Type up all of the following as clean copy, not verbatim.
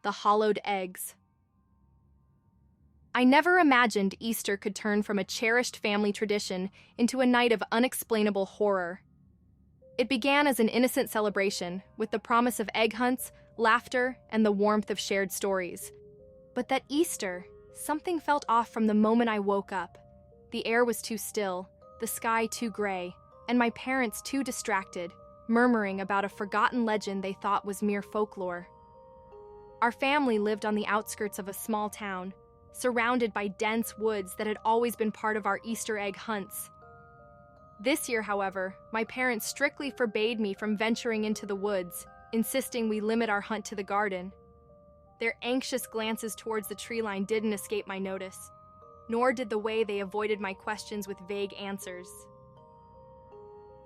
the hollowed eggs. I never imagined Easter could turn from a cherished family tradition into a night of unexplainable horror. It began as an innocent celebration, with the promise of egg hunts, laughter, and the warmth of shared stories. But that Easter, something felt off from the moment I woke up. The air was too still, the sky too gray, and my parents too distracted, murmuring about a forgotten legend they thought was mere folklore. Our family lived on the outskirts of a small town, surrounded by dense woods that had always been part of our Easter egg hunts. This year, however, my parents strictly forbade me from venturing into the woods, insisting we limit our hunt to the garden. Their anxious glances towards the tree line didn't escape my notice, nor did the way they avoided my questions with vague answers.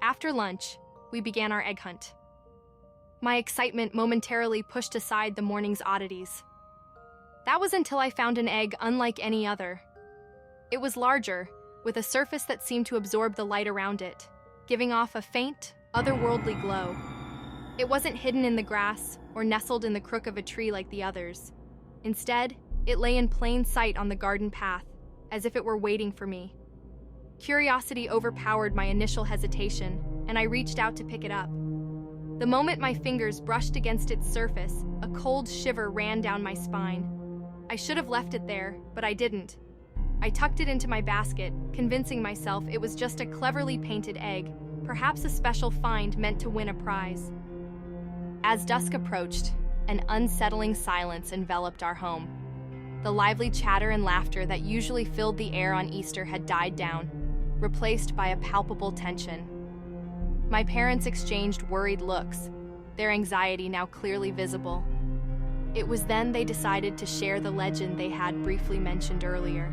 After lunch, we began our egg hunt. My excitement momentarily pushed aside the morning's oddities. That was until I found an egg unlike any other. It was larger, with a surface that seemed to absorb the light around it, giving off a faint, otherworldly glow. It wasn't hidden in the grass or nestled in the crook of a tree like the others. Instead, it lay in plain sight on the garden path, as if it were waiting for me. Curiosity overpowered my initial hesitation, and I reached out to pick it up. The moment my fingers brushed against its surface, a cold shiver ran down my spine. I should have left it there, but I didn't. I tucked it into my basket, convincing myself it was just a cleverly painted egg, perhaps a special find meant to win a prize. As dusk approached, an unsettling silence enveloped our home. The lively chatter and laughter that usually filled the air on Easter had died down, replaced by a palpable tension. My parents exchanged worried looks, their anxiety now clearly visible. It was then they decided to share the legend they had briefly mentioned earlier.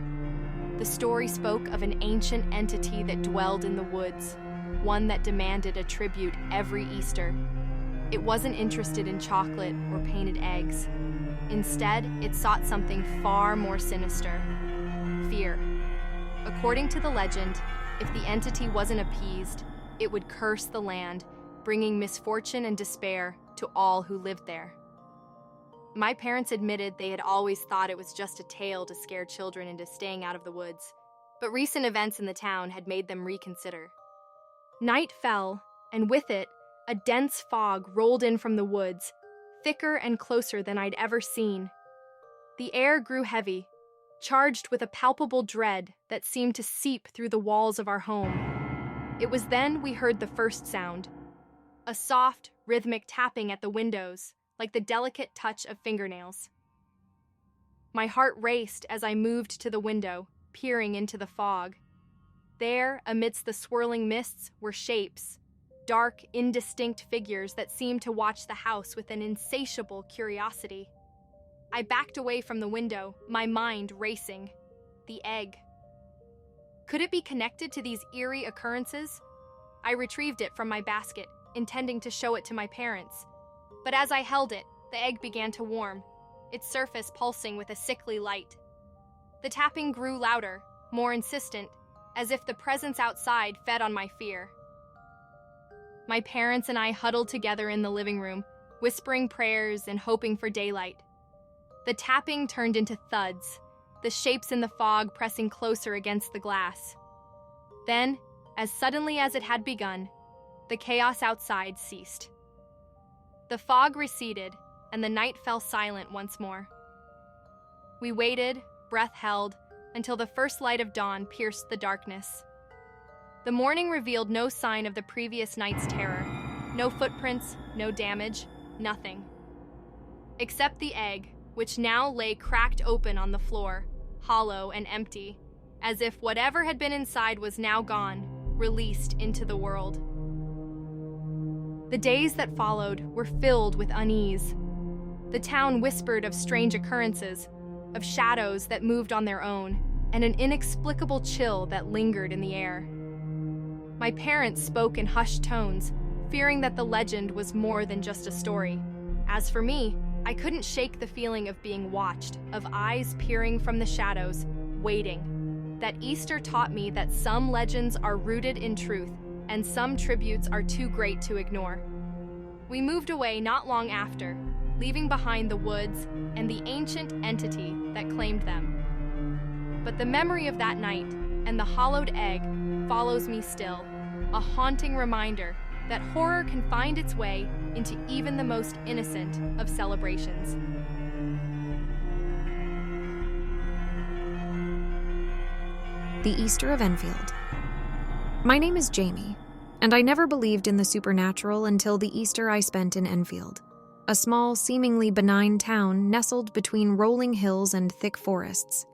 The story spoke of an ancient entity that dwelled in the woods, one that demanded a tribute every Easter. It wasn't interested in chocolate or painted eggs. Instead, it sought something far more sinister: fear. According to the legend, if the entity wasn't appeased, it would curse the land, bringing misfortune and despair to all who lived there. My parents admitted they had always thought it was just a tale to scare children into staying out of the woods, but recent events in the town had made them reconsider. Night fell, and with it, a dense fog rolled in from the woods, thicker and closer than I'd ever seen. The air grew heavy, charged with a palpable dread that seemed to seep through the walls of our home. It was then we heard the first sound, a soft, rhythmic tapping at the windows, like the delicate touch of fingernails. My heart raced as I moved to the window, peering into the fog. There, amidst the swirling mists, were shapes, dark, indistinct figures that seemed to watch the house with an insatiable curiosity. I backed away from the window, my mind racing. The egg. Could it be connected to these eerie occurrences? I retrieved it from my basket, intending to show it to my parents. But as I held it, the egg began to warm, its surface pulsing with a sickly light. The tapping grew louder, more insistent, as if the presence outside fed on my fear. My parents and I huddled together in the living room, whispering prayers and hoping for daylight. The tapping turned into thuds, the shapes in the fog pressing closer against the glass. Then, as suddenly as it had begun, the chaos outside ceased. The fog receded, and the night fell silent once more. We waited, breath held, until the first light of dawn pierced the darkness. The morning revealed no sign of the previous night's terror. No footprints, no damage, nothing. Except the egg, which now lay cracked open on the floor, hollow and empty, as if whatever had been inside was now gone, released into the world. The days that followed were filled with unease. The town whispered of strange occurrences, of shadows that moved on their own, and an inexplicable chill that lingered in the air. My parents spoke in hushed tones, fearing that the legend was more than just a story. As for me, I couldn't shake the feeling of being watched, of eyes peering from the shadows, waiting. That Easter taught me that some legends are rooted in truth, and some tributes are too great to ignore. We moved away not long after, leaving behind the woods and the ancient entity that claimed them. But the memory of that night and the hollowed egg follows me still, a haunting reminder that horror can find its way into even the most innocent of celebrations. The Easter of Enfield. My name is Jamie, and I never believed in the supernatural until the Easter I spent in Enfield, a small, seemingly benign town nestled between rolling hills and thick forests.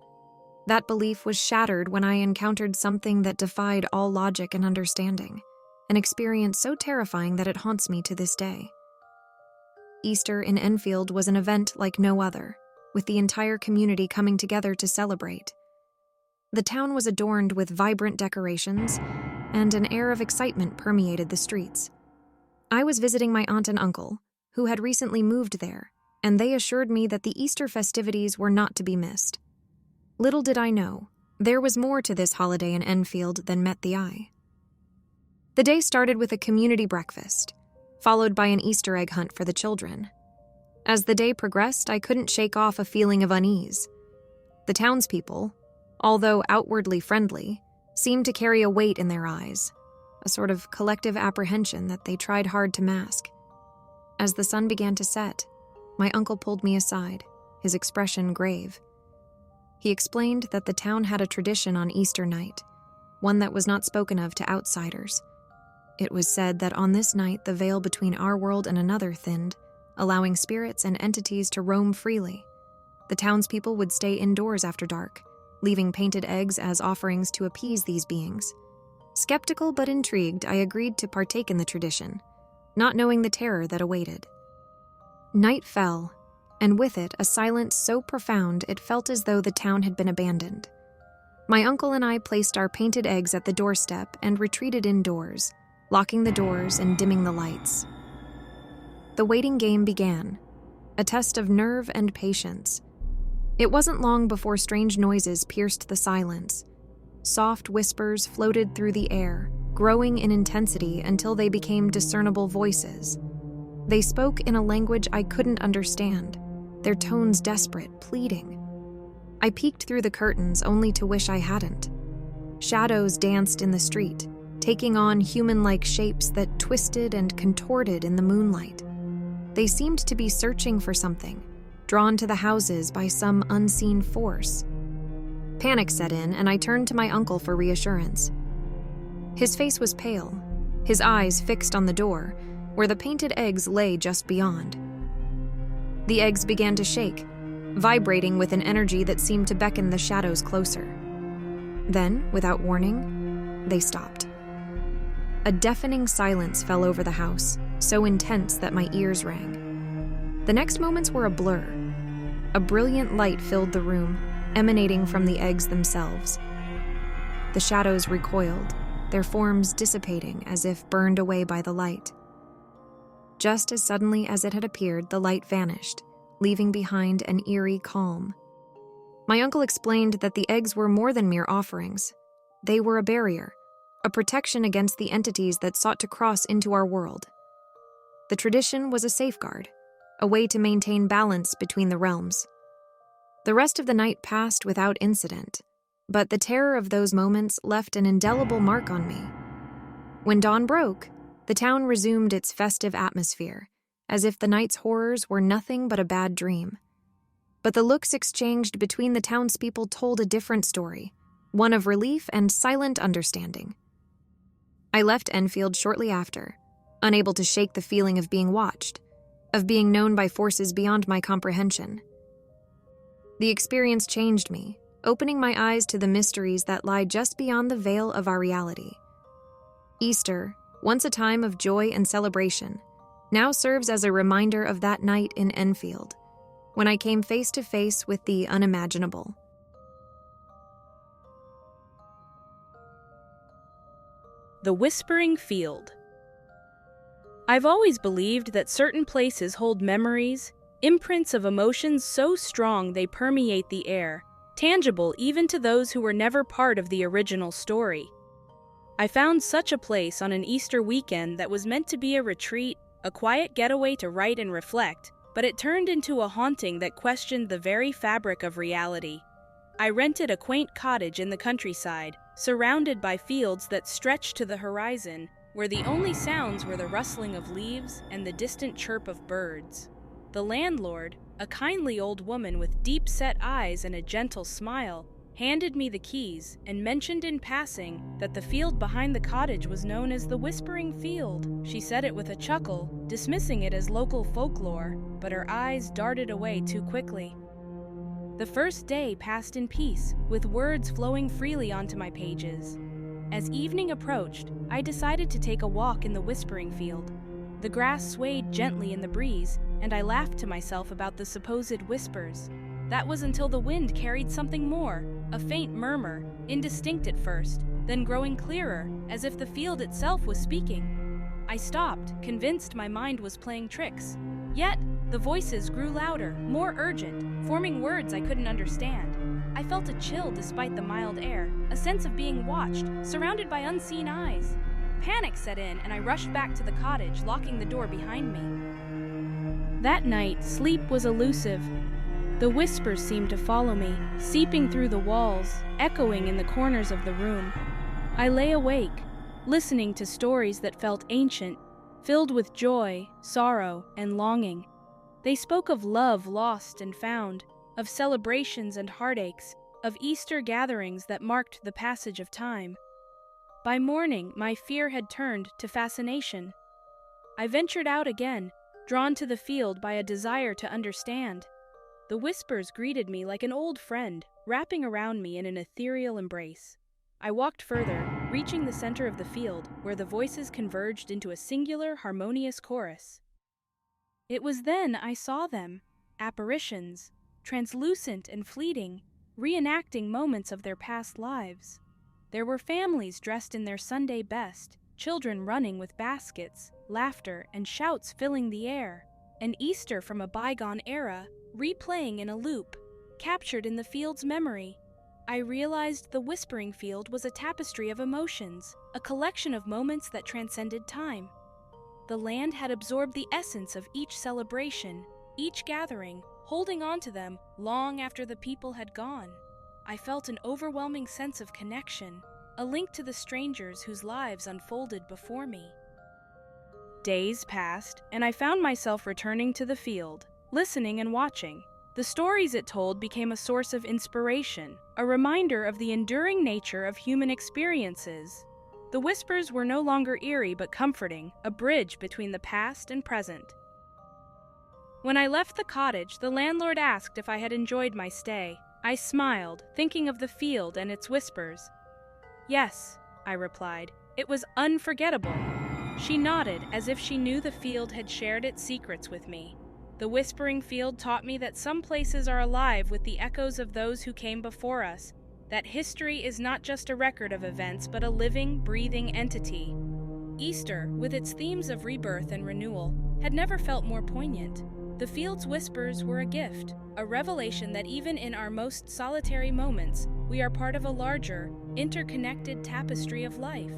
That belief was shattered when I encountered something that defied all logic and understanding, an experience so terrifying that it haunts me to this day. Easter in Enfield was an event like no other, with the entire community coming together to celebrate. The town was adorned with vibrant decorations, and an air of excitement permeated the streets. I was visiting my aunt and uncle, who had recently moved there, and they assured me that the Easter festivities were not to be missed. Little did I know, there was more to this holiday in Enfield than met the eye. The day started with a community breakfast, followed by an Easter egg hunt for the children. As the day progressed, I couldn't shake off a feeling of unease. The townspeople, although outwardly friendly, seemed to carry a weight in their eyes, a sort of collective apprehension that they tried hard to mask. As the sun began to set, my uncle pulled me aside, his expression grave. He explained that the town had a tradition on Easter night, one that was not spoken of to outsiders. It was said that on this night the veil between our world and another thinned, allowing spirits and entities to roam freely. The townspeople would stay indoors after dark, leaving painted eggs as offerings to appease these beings. Skeptical but intrigued, I agreed to partake in the tradition, not knowing the terror that awaited. Night fell, and with it a silence so profound it felt as though the town had been abandoned. My uncle and I placed our painted eggs at the doorstep and retreated indoors, locking the doors and dimming the lights. The waiting game began, a test of nerve and patience. It wasn't long before strange noises pierced the silence. Soft whispers floated through the air, growing in intensity until they became discernible voices. They spoke in a language I couldn't understand, their tones desperate, pleading. I peeked through the curtains only to wish I hadn't. Shadows danced in the street, taking on human-like shapes that twisted and contorted in the moonlight. They seemed to be searching for something, drawn to the houses by some unseen force. Panic set in, and I turned to my uncle for reassurance. His face was pale, his eyes fixed on the door, where the painted eggs lay just beyond. The eggs began to shake, vibrating with an energy that seemed to beckon the shadows closer. Then, without warning, they stopped. A deafening silence fell over the house, so intense that my ears rang. The next moments were a blur. A brilliant light filled the room, emanating from the eggs themselves. The shadows recoiled, their forms dissipating as if burned away by the light. Just as suddenly as it had appeared, the light vanished, leaving behind an eerie calm. My uncle explained that the eggs were more than mere offerings. They were a barrier, a protection against the entities that sought to cross into our world. The tradition was a safeguard, a way to maintain balance between the realms. The rest of the night passed without incident, but the terror of those moments left an indelible mark on me. When dawn broke, the town resumed its festive atmosphere, as if the night's horrors were nothing but a bad dream. But the looks exchanged between the townspeople told a different story, one of relief and silent understanding. I left Enfield shortly after, unable to shake the feeling of being watched, of being known by forces beyond my comprehension. The experience changed me, opening my eyes to the mysteries that lie just beyond the veil of our reality. Easter, once a time of joy and celebration, now serves as a reminder of that night in Enfield, when I came face to face with the unimaginable. The Whispering Field. I've always believed that certain places hold memories, imprints of emotions so strong they permeate the air, tangible even to those who were never part of the original story. I found such a place on an Easter weekend that was meant to be a retreat, a quiet getaway to write and reflect, but it turned into a haunting that questioned the very fabric of reality. I rented a quaint cottage in the countryside, surrounded by fields that stretched to the horizon, where the only sounds were the rustling of leaves and the distant chirp of birds. The landlord, a kindly old woman with deep-set eyes and a gentle smile, handed me the keys and mentioned in passing that the field behind the cottage was known as the Whispering Field. She said it with a chuckle, dismissing it as local folklore, but her eyes darted away too quickly. The first day passed in peace, with words flowing freely onto my pages. As evening approached, I decided to take a walk in the Whispering Field. The grass swayed gently in the breeze, and I laughed to myself about the supposed whispers. That was until the wind carried something more, a faint murmur, indistinct at first, then growing clearer, as if the field itself was speaking. I stopped, convinced my mind was playing tricks. Yet, the voices grew louder, more urgent, forming words I couldn't understand. I felt a chill despite the mild air, a sense of being watched, surrounded by unseen eyes. Panic set in, and I rushed back to the cottage, locking the door behind me. That night, sleep was elusive. The whispers seemed to follow me, seeping through the walls, echoing in the corners of the room. I lay awake, listening to stories that felt ancient, filled with joy, sorrow, and longing. They spoke of love lost and found, of celebrations and heartaches, of Easter gatherings that marked the passage of time. By morning, my fear had turned to fascination. I ventured out again, drawn to the field by a desire to understand. The whispers greeted me like an old friend, wrapping around me in an ethereal embrace. I walked further, reaching the center of the field, where the voices converged into a singular, harmonious chorus. It was then I saw them, apparitions, translucent and fleeting, reenacting moments of their past lives. There were families dressed in their Sunday best, children running with baskets, laughter and shouts filling the air, an Easter from a bygone era, replaying in a loop, captured in the field's memory. I realized the Whispering Field was a tapestry of emotions, a collection of moments that transcended time. The land had absorbed the essence of each celebration, each gathering, holding on to them long after the people had gone. I felt an overwhelming sense of connection, a link to the strangers whose lives unfolded before me. Days passed, and I found myself returning to the field, listening and watching. The stories it told became a source of inspiration, a reminder of the enduring nature of human experiences. The whispers were no longer eerie but comforting, a bridge between the past and present. When I left the cottage, the landlord asked if I had enjoyed my stay. I smiled, thinking of the field and its whispers. "Yes," I replied. "It was unforgettable." She nodded, as if she knew the field had shared its secrets with me. The Whispering Field taught me that some places are alive with the echoes of those who came before us, that history is not just a record of events but a living, breathing entity. Easter, with its themes of rebirth and renewal, had never felt more poignant. The field's whispers were a gift, a revelation that even in our most solitary moments, we are part of a larger, interconnected tapestry of life.